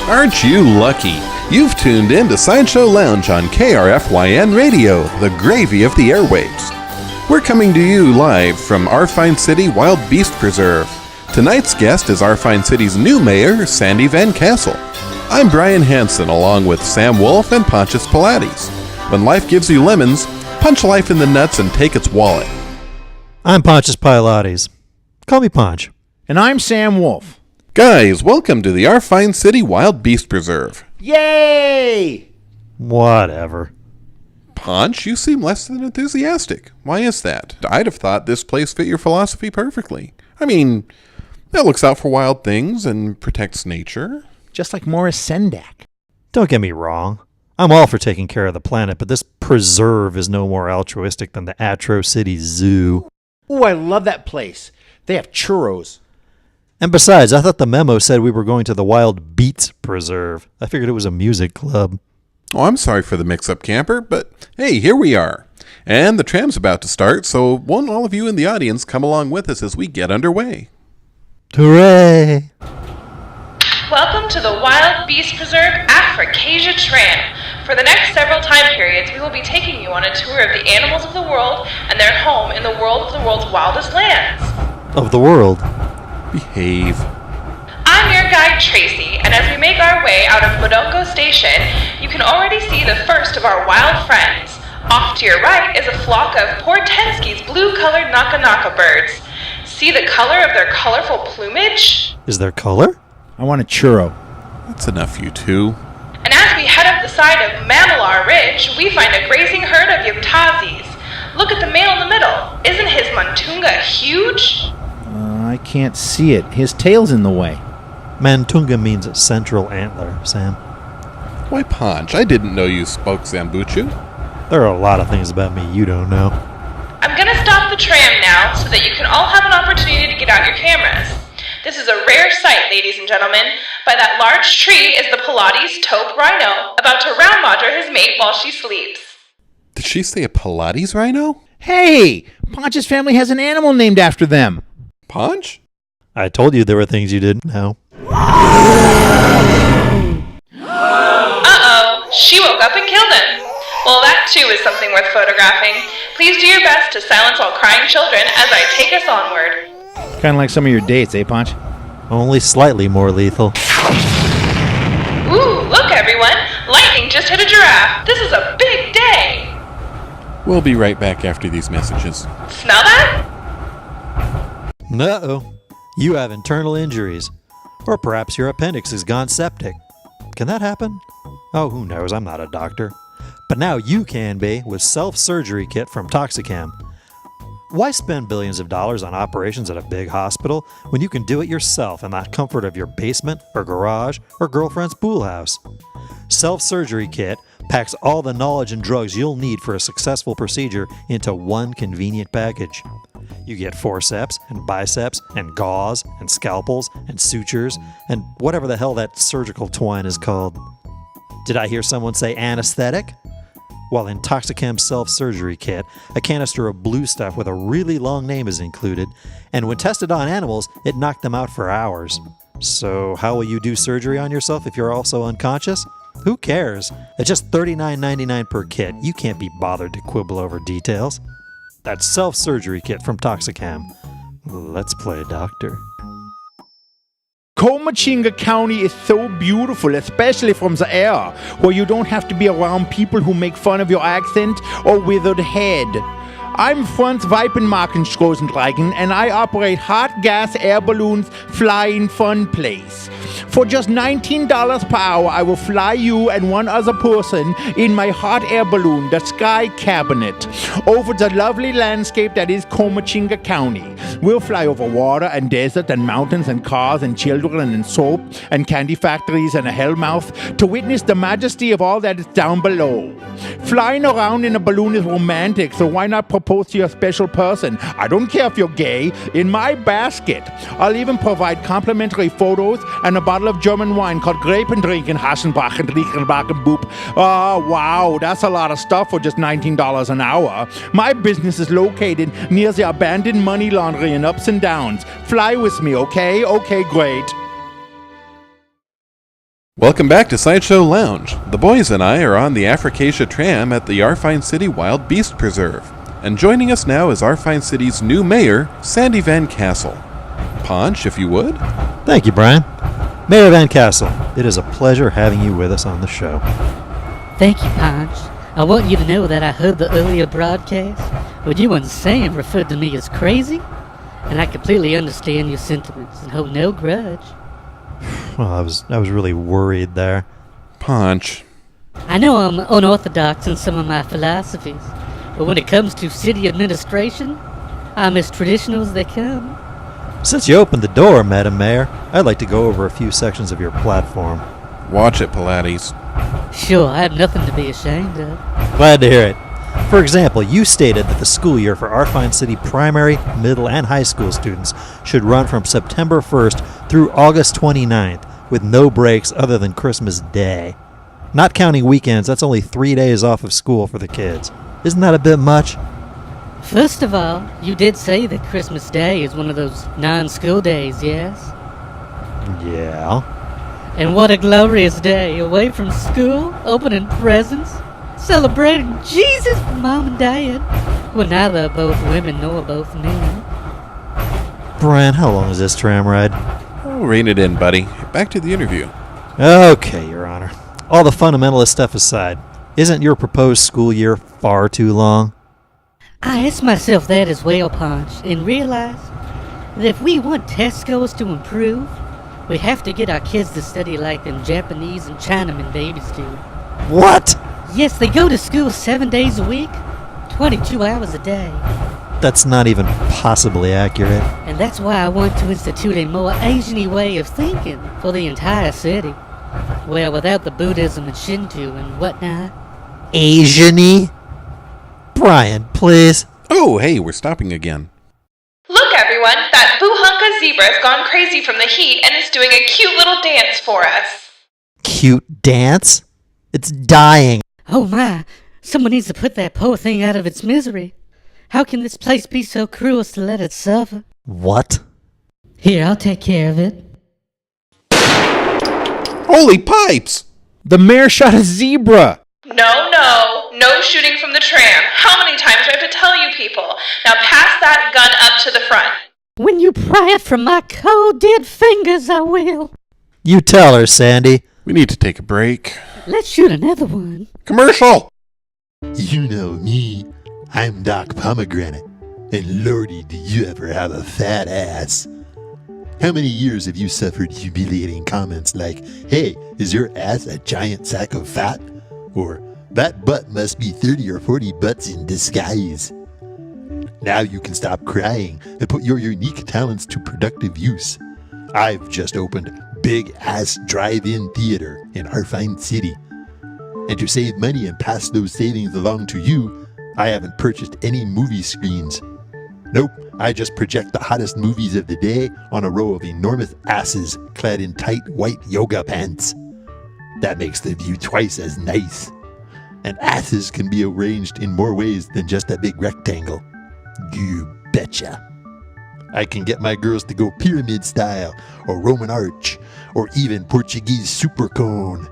Aren't you lucky? You've tuned in to SideShow Lounge on KRFYN Radio, the gravy of the airwaves. We're coming to you live from our fine city Wild Beast Preserve. Tonight's guest is our fine city's new mayor, Sandy Van Castle. I'm Brian Hansen, along with Sam Wolf and Pontius Pilates. When life gives you lemons, punch life in the nuts and take its wallet. I'm Pontius Pilates. Call me Ponch. And I'm Sam Wolf. Guys, welcome to the Our Fine City Wild Beast Preserve. Yay! Whatever. Ponch, you seem less than enthusiastic. Why is that? I'd have thought this place fit your philosophy perfectly. I mean, it looks out for wild things and protects nature. Just like Morris Sendak. Don't get me wrong. I'm all for taking care of the planet, but this preserve is no more altruistic than the Atro City Zoo. Ooh, I love that place. They have churros. And besides, I thought the memo said we were going to the Wild Beats Preserve. I figured it was a music club. Oh, I'm sorry for the mix-up, camper, but hey, here we are. And the tram's about to start, so won't all of you in the audience come along with us as we get underway? Hooray! Welcome to the Wild Beast Preserve Africasia Tram. For the next several time periods, we will be taking you on a tour of the animals of the world and their home in the world of the world's wildest lands. Of the world. Behave. I'm your guide, Tracy, and as we make our way out of Bodongo Station, you can already see the first of our wild friends. Off to your right is a flock of Portensky's blue-colored Naka-Naka birds. See the color of their colorful plumage? Is there color? I want a churro. That's enough, you two. And as we head up the side of Mamelar Ridge, we find a grazing herd of Yoptazis. Look at the male in the middle. Isn't his Mantunga huge? I can't see it. His tail's in the way. Mantunga means central antler, Sam. Why, Ponch, I didn't know you spoke Zambuchu. There are a lot of things about me you don't know. I'm gonna stop the tram now so that you can all have an opportunity to get out your cameras. This is a rare sight, ladies and gentlemen. By that large tree is the Pilates taupe rhino, about to round Madra his mate while she sleeps. Did she say a Pilates rhino? Hey! Ponch's family has an animal named after them. Ponch? I told you there were things you didn't know. Uh-oh, she woke up and killed him. Well, that too is something worth photographing. Please do your best to silence all crying children as I take us onward. Kind of like some of your dates, eh, Ponch? Only slightly more lethal. Ooh, look everyone! Lightning just hit a giraffe. This is a big day. We'll be right back after these messages. Smell that? Uh-oh. You have internal injuries. Or perhaps your appendix has gone septic. Can that happen? Oh, who knows? I'm not a doctor. But now you can be with Self-Surgery Kit from Toxicam. Why spend billions of dollars on operations at a big hospital when you can do it yourself in the comfort of your basement or garage or girlfriend's pool house? Self-Surgery Kit packs all the knowledge and drugs you'll need for a successful procedure into one convenient package. You get forceps and biceps and gauze and scalpels and sutures and whatever the hell that surgical twine is called. Did I hear someone say anesthetic? While in Toxicam's Self-Surgery Kit, a canister of blue stuff with a really long name is included, and when tested on animals, it knocked them out for hours. So how will you do surgery on yourself if you're also unconscious? Who cares? At just $39.99 per kit, you can't be bothered to quibble over details. That's Self-Surgery Kit from Toxicam. Let's play doctor. Comachinga County is so beautiful, especially from the air, where you don't have to be around people who make fun of your accent or withered head. I'm Franz Weipenmarkenstrosenreichen, and I operate hot gas air balloons flying fun place. For just $19 per hour, I will fly you and one other person in my hot air balloon, the Sky Cabinet, over the lovely landscape that is Comachinga County. We'll fly over water and desert and mountains and cars and children and soap and candy factories and a hellmouth to witness the majesty of all that is down below. Flying around in a balloon is romantic, so why not propose to your special person? I don't care if you're gay. In my basket. I'll even provide complimentary photos and a bottle of German wine called Grapendrinken, Hasenbachen, Riechenbachen, Boop. Oh, wow, that's a lot of stuff for just $19 an hour. My business is located near the abandoned money laundry in Ups and Downs. Fly with me, okay? Okay, great. Welcome back to SideShow Lounge. The boys and I are on the Africacia tram at the Arfine City Wild Beast Preserve. And joining us now is Arfine City's new mayor, Sandy Van Castle. Ponch, if you would. Thank you, Brian. Mayor Van Castle, it is a pleasure having you with us on the show. Thank you, Ponch. I want you to know that I heard the earlier broadcast when you and Sam referred to me as crazy, and I completely understand your sentiments and hold no grudge. Well, I was really worried there. Ponch. I know I'm unorthodox in some of my philosophies, but when it comes to city administration, I'm as traditional as they come. Since you opened the door, Madam Mayor, I'd like to go over a few sections of your platform. Watch it, Pilates. Sure, I have nothing to be ashamed of. Glad to hear it. For example, you stated that the school year for Arfine City primary, middle, and high school students should run from September 1st through August 29th, with no breaks other than Christmas Day. Not counting weekends, that's only 3 days off of school for the kids. Isn't that a bit much? First of all, you did say that Christmas Day is one of those non-school days, yes? Yeah. And what a glorious day, away from school, opening presents, celebrating Jesus for Mom and Dad. Well, neither are both women nor both men. Brian, how long is this tram ride? Oh, rein it in, buddy. Back to the interview. Okay, Your Honor. All the fundamentalist stuff aside, isn't your proposed school year far too long? I asked myself that as well, Ponch, and realized that if we want test scores to improve, we have to get our kids to study like them Japanese and Chinaman babies do. What? Yes, they go to school 7 days a week, 22 hours a day. That's not even possibly accurate. And that's why I want to institute a more Asian-y way of thinking for the entire city. Well, without the Buddhism and Shinto and whatnot. Asian-y? Brian, please. Oh, hey, we're stopping again. Look, everyone, that Buhunka zebra's gone crazy from the heat and is doing a cute little dance for us. Cute dance? It's dying. Oh my, someone needs to put that poor thing out of its misery. How can this place be so cruel as to let it suffer? What? Here, I'll take care of it. Holy pipes! The mayor shot a zebra. No shooting from the tram. How many times do I have to tell you people? Now pass that gun up to the front. When you pry it from my cold, dead fingers, I will. You tell her, Sandy. We need to take a break. Let's shoot another one. Commercial! You know me. I'm Doc Pomegranate. And lordy, do you ever have a fat ass. How many years have you suffered humiliating comments like, hey, is your ass a giant sack of fat? Or, that butt must be 30 or 40 butts in disguise. Now you can stop crying and put your unique talents to productive use. I've just opened Big Ass Drive-In Theater in Arfine City. And to save money and pass those savings along to you, I haven't purchased any movie screens. Nope, I just project the hottest movies of the day on a row of enormous asses clad in tight white yoga pants. That makes the view twice as nice. And asses can be arranged in more ways than just a big rectangle. You betcha. I can get my girls to go pyramid style, or Roman arch, or even Portuguese super cone.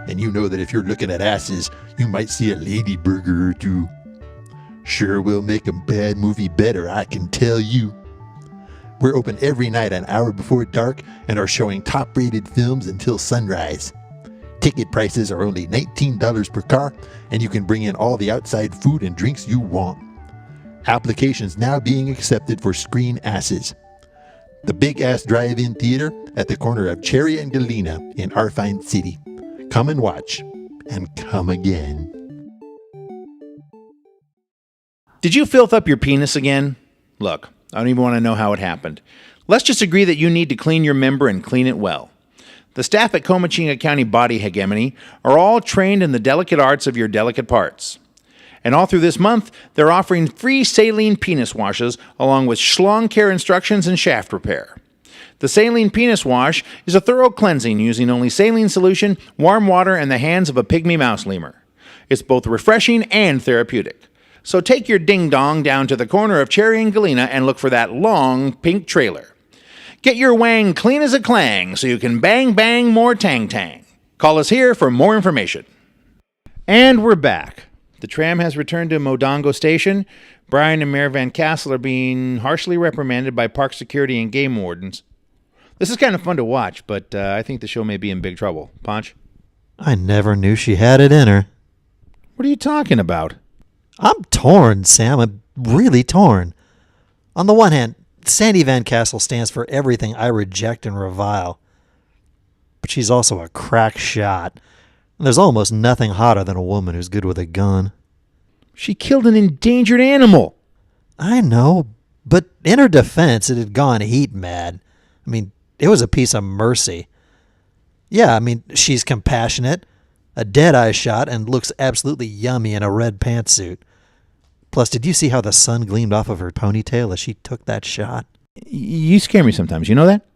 And you know that if you're looking at asses, you might see a lady burger or two. Sure will make a bad movie better, I can tell you. We're open every night an hour before dark and are showing top-rated films until sunrise. Ticket prices are only $19 per car, and you can bring in all the outside food and drinks you want. Applications now being accepted for screen asses. The Big Ass Drive-In Theater at the corner of Cherry and Galena in Arfine City. Come and watch, and come again. Did you filth up your penis again? Look, I don't even want to know how it happened. Let's just agree that you need to clean your member and clean it well. The staff at Comachinga County Body Hegemony are all trained in the delicate arts of your delicate parts. And all through this month, they're offering free saline penis washes along with schlong care instructions and shaft repair. The saline penis wash is a thorough cleansing using only saline solution, warm water, and the hands of a pygmy mouse lemur. It's both refreshing and therapeutic. So take your ding-dong down to the corner of Cherry and Galena and look for that long pink trailer. Get your wang clean as a clang so you can bang bang more tang tang. Call us here for more information. And we're back. The tram has returned to Modongo Station. Brian and Mayor Van Castle are being harshly reprimanded by park security and game wardens. This is kind of fun to watch, but I think the show may be in big trouble. Ponch? I never knew she had it in her. What are you talking about? I'm torn, Sam. I'm really torn. On the one hand, Sandy Van Castle stands for everything I reject and revile. But she's also a crack shot. And there's almost nothing hotter than a woman who's good with a gun. She killed an endangered animal. I know, but in her defense, it had gone heat mad. I mean, it was a piece of mercy. Yeah, I mean, she's compassionate, a dead-eye shot, and looks absolutely yummy in a red pantsuit. Plus, did you see how the sun gleamed off of her ponytail as she took that shot? You scare me sometimes, you know that?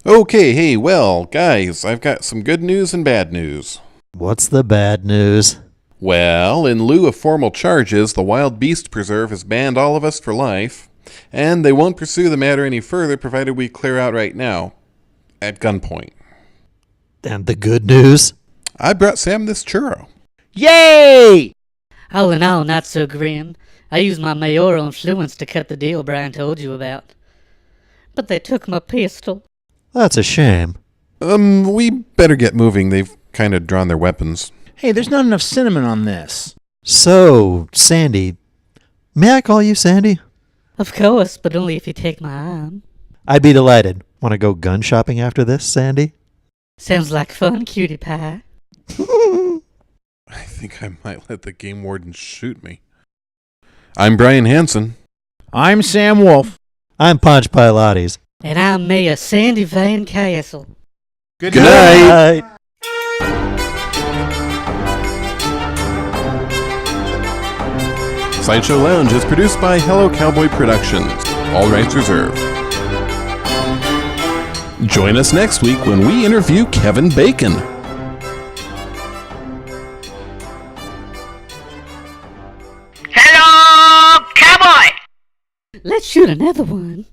Okay, hey, well, guys, I've got some good news and bad news. What's the bad news? Well, in lieu of formal charges, the Wild Beast Preserve has banned all of us for life, and they won't pursue the matter any further provided we clear out right now, at gunpoint. And the good news? I brought Sam this churro. Yay! All in all, not so grim. I used my mayoral influence to cut the deal Brian told you about. But they took my pistol. That's a shame. We better get moving. They've kind of drawn their weapons. Hey, there's not enough cinnamon on this. So, Sandy. May I call you Sandy? Of course, but only if you take my arm. I'd be delighted. Want to go gun shopping after this, Sandy? Sounds like fun, cutie pie. I think I might let the game warden shoot me. I'm Brian Hansen. I'm Sam Wolf. I'm Ponch Pilates. And I'm Mayor Sandy Van Castle. Good night. Sideshow Lounge is produced by Hello Cowboy Productions. All rights reserved. Join us next week when we interview Kevin Bacon. Let's shoot another one.